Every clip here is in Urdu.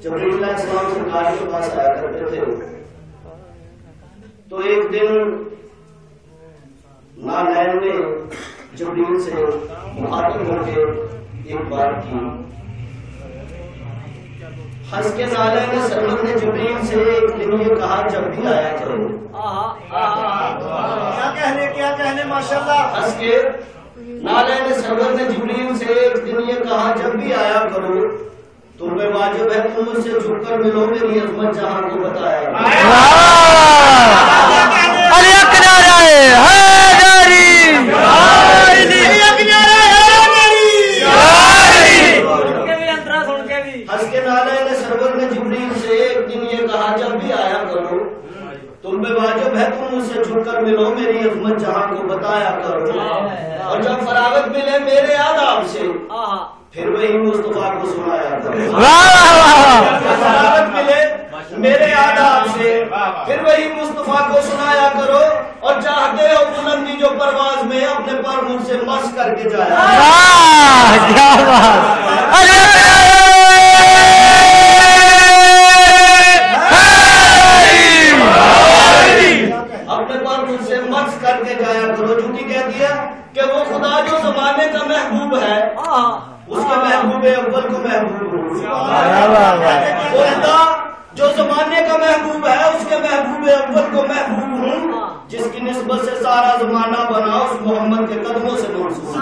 جبریل علیہ السلام سرکار کے پاس آیا کرتے تھے، تو ایک دن نالین نے جبریل سے مخاطب ہو کے ایک بات کی. ہنس کے نالین نے سرور نے جبریل سے ایک دن یہ کہا جب بھی آیا کرو. کیا کہنے ماشاءاللہ. ہنس کے نالین نے سرور نے جبریل سے ایک دن یہ کہا جب بھی آیا کرو، تم پہ واجب ہے تم مجھ سے جھک کر ملو، میری عظمت جہاں کو بتایا. ہنس کے نالین نے سرور نے جبریل سے ایک دن یہ کہا جب بھی آیا کرو، تم پہ واجب ہے تم مجھ سے جھک کر ملو، میری عظمت جہاں کو بتایا کرو. اور جب فراغت ملے میرے آداب سے پھر وہی مصطفیٰ کو سنایا کرو. فراغت ملے میرے آداب سے پھر وہی مصطفیٰ کو سنایا کرو. اور چاہتے ہو بلندی جو پرواز میں اپنے پر مجھ سے مس کر کے جایا. اپنے پر مجھ سے مس کر کے جایا کرو. جھوٹی کہتی ہے کہ وہ خدا جو زمانے کا محبوب ہے اس کے محبوب اول کو محبوب ہوں. وہ خدا جو زمانے کا محبوب ہے اس کے محبوب اول کو محبوب ہوں، جس کی نسبت سے سارا زمانہ بنا اس محمد کے قدموں سے منسوب.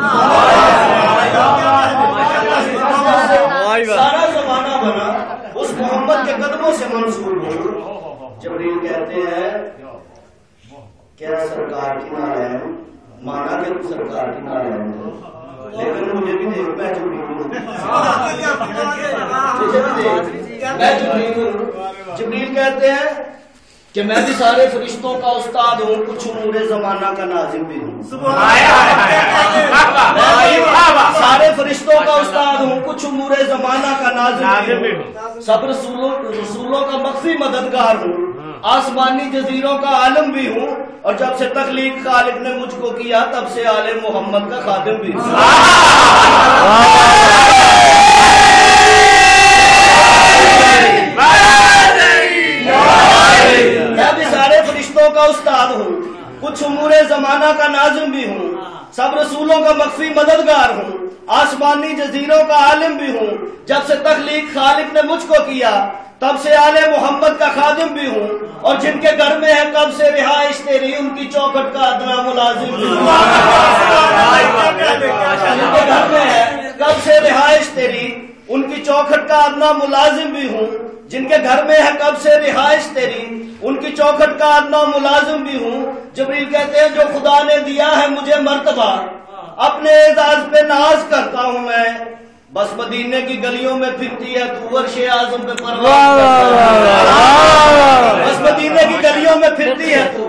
سارا زمانہ بنا اس محمد کے قدموں سے منسوب ہوں. جبریل کہتے ہیں کیا سرکار کی نالین مانا کہ سرکار کی نالین، لیکن مجھے بھی دیکھ میں جبریل ہوں. میں جبریل ہوں. جبریل کہتے ہیں کہ میں بھی سارے فرشتوں کا استاد ہوں، کچھ امور زمانہ کا ناظم بھی ہوں. سارے فرشتوں کا استاد ہوں، کچھ امور زمانہ کا ناظم بھی ہوں. سب رسولوں کا مخفی مددگار ہوں، آسمانی جزیروں کا عالم بھی ہوں. اور جب سے تخلیق خالق نے مجھ کو کیا تب سے آل محمد کا خادم بھی ہوں. میں بھی سارے فرشتوں کا استاد ہوں، کچھ امور زمانہ کا ناظم بھی ہوں، سب رسولوں کا مخفی مددگار ہوں، آسمانی جزیروں کا عالم بھی ہوں. جب سے تخلیق خالق نے مجھ کو کیا تب سے آل محمد کا خادم بھی ہوں. اور جن کے گھر میں ہے کب سے رہائش تیری ان کی چوکھٹ کا ادنا ملازم بھی ہوں. جن کے گھر میں ہے کب سے رہائش تیری ان کی چوکھٹ کا ادنا ملازم بھی ہوں. جن کے گھر میں ہے کب سے رہائش تیری ان کی چوکھٹ کا ادنا ملازم بھی ہوں. جبریل کہتے ہیں جو خدا نے دیا ہے مجھے مرتبہ اپنے اعزاز پہ ناز کرتا ہوں میں. بس مدینے کی گلیوں میں پھرتی ہے تو عرش اعظم پہ پرواز. بس مدینے کی گلیوں میں پھرتی ہے تو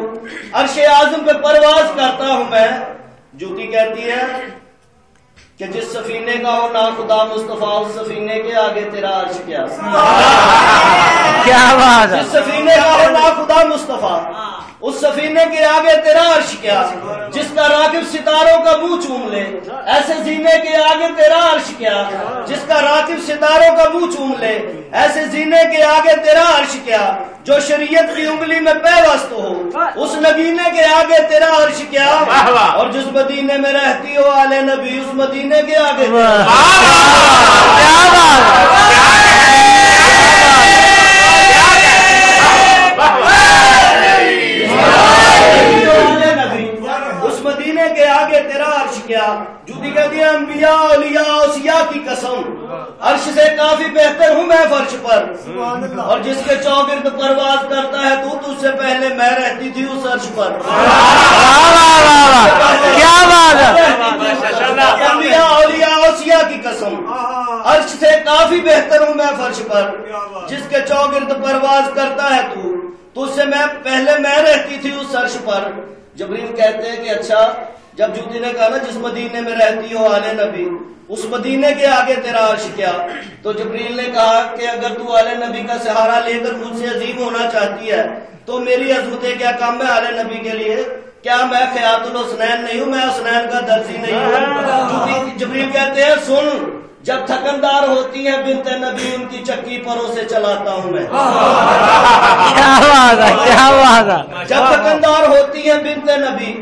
عرش اعظم پہ پرواز کرتا ہوں میں. جوتی کہتی ہے کہ جس سفینے کا ہو نا خدا مصطفیٰ اس سفینے کے آگے تیرا عرش کیا. جس سفینے کا ہو نا خدا مصطفیٰ اس سفینے کے آگے تیرا عرش کیا. جس کا راکب ستاروں کا منہ چوم لے ایسے زینے کے آگے تیرا عرش کیا. جس کا راکب ستاروں کا منہ چوم لے ایسے زینے کے آگے تیرا عرش کیا. جو شریعت کی انگلی میں پیوست ہو اس نگینے کے آگے تیرا عرش کیا. اور جس مدینے میں رہتی ہو آل نبی اس مدینے کے آگے اس مدینے کے آگے تیرا عرش کیا. جوتی کہتی ہے انبیاء اولیاء اوصیاء کی قسم عرش سے کافی بہتر ہوں میں فرش پر. اور جس کے چوگرد پرواز کرتا ہے تو تجھ سے پہلے میں رہتی تھی اس عرش پر. کیا بات ہے. انبیاء اولیاء اوصیاء کی قسم عرش سے کافی بہتر ہوں میں فرش پر. جس کے چوگرد پرواز کرتا ہے تو اس سے میں پہلے میں رہتی تھی اس عرش پر. جبریل کہتے ہیں کہ اچھا جب جوتی نے کہا نا جس مدینے میں رہتی ہو آل نبی اس مدینے کے آگے تیرا عرش کیا. تو جبریل نے کہا کہ اگر تو آل نبی کا سہارا لے کر مجھ سے عظیم ہونا چاہتی ہے تو میری عظمتیں کیا کام ہے آل نبی کے لیے. کیا میں خیات الحسنین نہیں ہوں، میں حسنین کا درزی نہیں ہوں. جبریل کہتے ہیں سن جب تھکندار ہوتی ہیں بنت نبی ان کی چکی پروں سے چلاتا ہوں میں. کیا بات ہے، کیا بات ہے. جب تھکندار ہوتی ہیں بنت نبی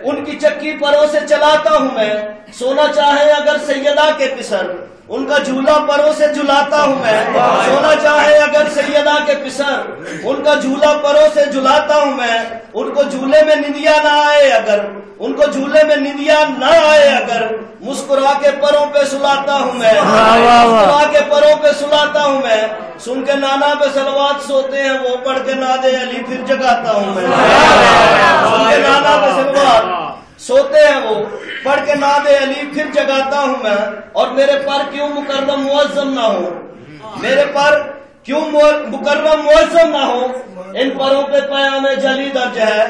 ان کی چکی پروں سے چلاتا ہوں میں. سونا چاہے اگر سیدہ کے پسر ان کا جھولا پروں سے جھلاتا ہوں میں. سونا چاہے اگر سیدہ کے پسر ان کا جھولا پروں سے جھلاتا ہوں میں. ان کو جھولے میں نندیا نہ آئے اگر ان کو جھولے میں نندیا نہ آئے اگر مسکرا کے پروں پہ سلاتا ہوں میں. مسکرا کے پروں پہ سلاتا ہوں میں. سن کے نانا پہ صلوات سوتے ہیں وہ پڑھ کے ناد علی پھر جگاتا ہوں میں. سن کے نانا پہ صلوات سوتے ہیں وہ پڑھ کے ناد علی پھر جگاتا ہوں میں. اور میرے پر کیوں مکرم معظم نہ ہو میرے پر کیوں مکرم معظم نہ ہو ان پروں پہ پیام جلی درج ہے.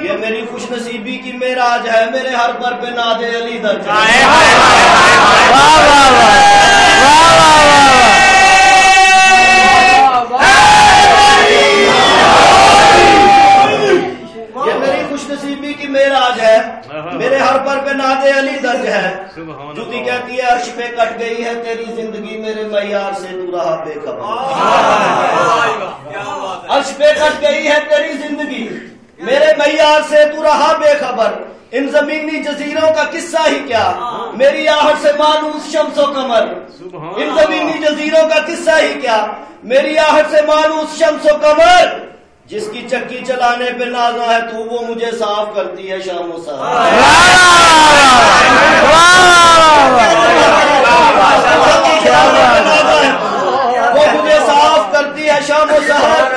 یہ میری خوش نصیبی کی معراج ہے میرے ہر پر پہ ناد علی درج ہے. یہ میری خوش نصیبی کی معراج ہے میرے ہر پر پہ ناد علی درج ہے. جوتی کہتی ہے عرش پہ کٹ گئی ہے تیری زندگی میرے معیار سے تو رہا بے خبر. عرش پہ کٹ گئی ہے تیری زندگی میرے معیار سے تو رہا بے خبر. ان زمینی جزیروں کا قصہ ہی کیا میری آہٹ سے مانوس شمس و قمر. ان زمینی جزیروں کا قصہ ہی کیا میری آہٹ سے مانوس شمس و قمر. جس کی چکی چلانے پہ نازا ہے تو وہ مجھے صاف کرتی ہے شام و سحر. وہ مجھے صاف کرتی ہے شام و سحر.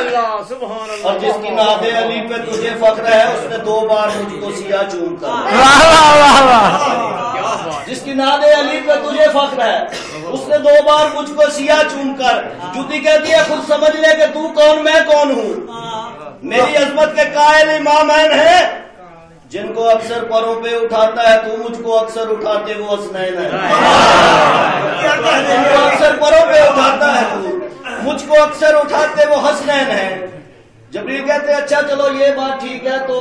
اور جس کی ناد علی پہ تجھے فخر ہے اس نے 2 بار مجھ کو سیاہ چوم کر. جس کی ناد علی پہ تجھے فخر ہے اس نے 2 بار مجھ کو سیاہ چوم کر. جوتی کہتی ہے خود سمجھ لے کہ تو کون میں کون ہوں. میری عظمت کے قائل امامین ہیں جن کو اکثر پروں پہ اٹھاتا ہے تو مجھ کو اکثر اٹھاتے وہ حسنین ہیں. جن کو اکثر پروں پہ اٹھاتا ہے تو مجھ کو اکثر اٹھاتے وہ حسنین ہیں. جبریل کہتے ہیں اچھا چلو یہ بات ٹھیک ہے تو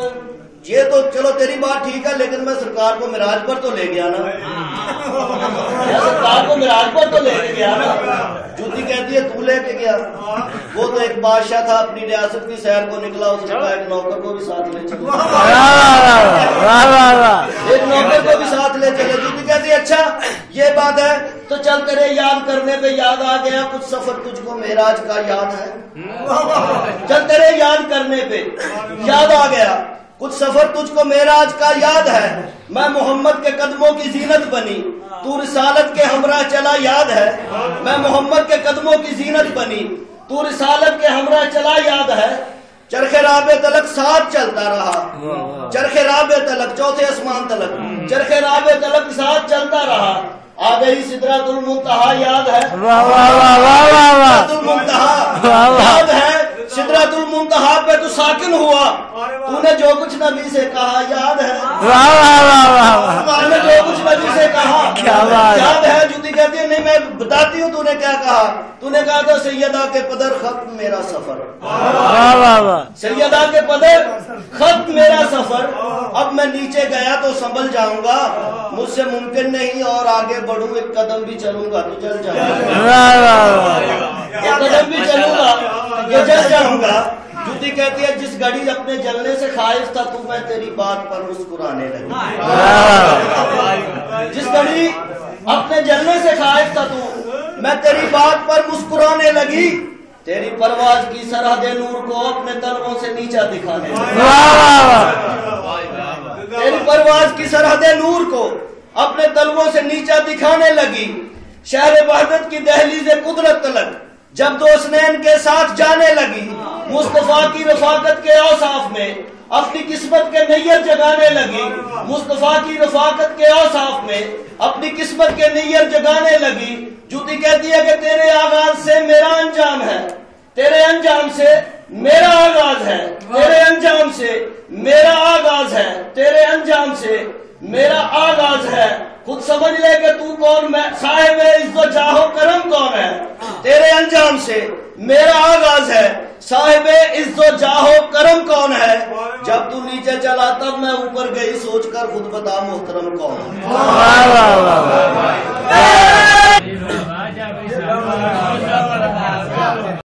یہ تو چلو تیری بات ٹھیک ہے لیکن میں سرکار کو معراج پر تو لے گیا نا. سرکار کو معراج پر تو لے کے گیا نا. جوتی کہتی ہے تو لے کے گیا. وہ تو ایک بادشاہ تھا اپنی ریاست کی سیر کو نکلا اس نے کہا ایک نوکر کو بھی ساتھ لے چلو. ایک نوکر کو بھی ساتھ لے چلے. جوتی کہتی ہے اچھا یہ بات ہے تو چل تیرے یاد کرنے پہ یاد آ گیا کچھ سفر تجھ کو معراج کا یاد ہے. چل تیرے یاد کرنے پہ یاد آ گیا کچھ سفر تجھ کو معراج کا یاد ہے. میں محمد کے قدموں کی زینت بنی تو رسالت کے ہمراہ چلا یاد ہے. میں محمد کے قدموں کی زینت بنی تو رسالت کے ہمراہ چلا یاد ہے. چرخ رابع تلک ساتھ چلتا رہا. چرخ رابع تلک 4تھے آسمان تلک چرخ رابع تلک ساتھ چلتا رہا. آ گئی سدرۃ المنتہا یاد ہے. سدرۃ المنتہا یاد ہے. سدرۃ المنتہا پہ تو ساکن ہوا تو نے جو کچھ نبی سے کہا یاد ہے. تو نے جو کچھ نبی سے کہا یاد ہے. جوتی کہتی ہے نہیں میں بتاتی ہوں تو نے کیا کہا. تو نے کہا تھا سیدہ کے پدر ختم میرا سفر. سیدہ کے پدر ختم میرا سفر. اب میں نیچے گیا تو سنبھل جاؤں گا مجھ سے ممکن نہیں اور آگے بڑھوں ایک قدم بھی چلوں گا تو جل جاؤں گا. ایک قدم بھی چلوں گا یہ جل جاؤں گا. جوتی کہتی ہے جس گھڑی اپنے جلنے سے خائف تھا تو میں تیری بات پر مسکرانے لگی. جس گھڑی اپنے جلنے سے خائف تھا تو میں تیری بات پر مسکرانے لگی. تیری پرواز کی سرحد نور کو اپنے تلووں سے نیچا دکھانے لگی. تیری پرواز کی سرحد نور کو اپنے تلووں سے نیچا دکھانے لگی. شہر وحدت کی دہلیز قدرت تلک جب 2 حسنین کے ساتھ جانے لگی. مصطفیٰ کی رفاقت کے اوصاف میں اپنی قسمت کے نیر جگانے لگی. مصطفیٰ کی رفاقت کے اوصاف میں اپنی قسمت کے نیر جگانے لگی. جوتی کہتی ہے کہ تیرے آغاز سے میرا انجام ہے تیرے انجام سے میرا آغاز ہے. تیرے انجام سے میرا آغاز ہے. تیرے انجام سے میرا آغاز ہے. خود سمجھ لے کہ تو کون میں صاحب عزت و جاہ و کرم کون ہے. تیرے انجام سے میرا آغاز ہے. صاحب عزت و جاہ و کرم کون ہے. جب تو نیچے چلا تب میں اوپر گئی سوچ کر خود بتا محترم کون ہے. ہے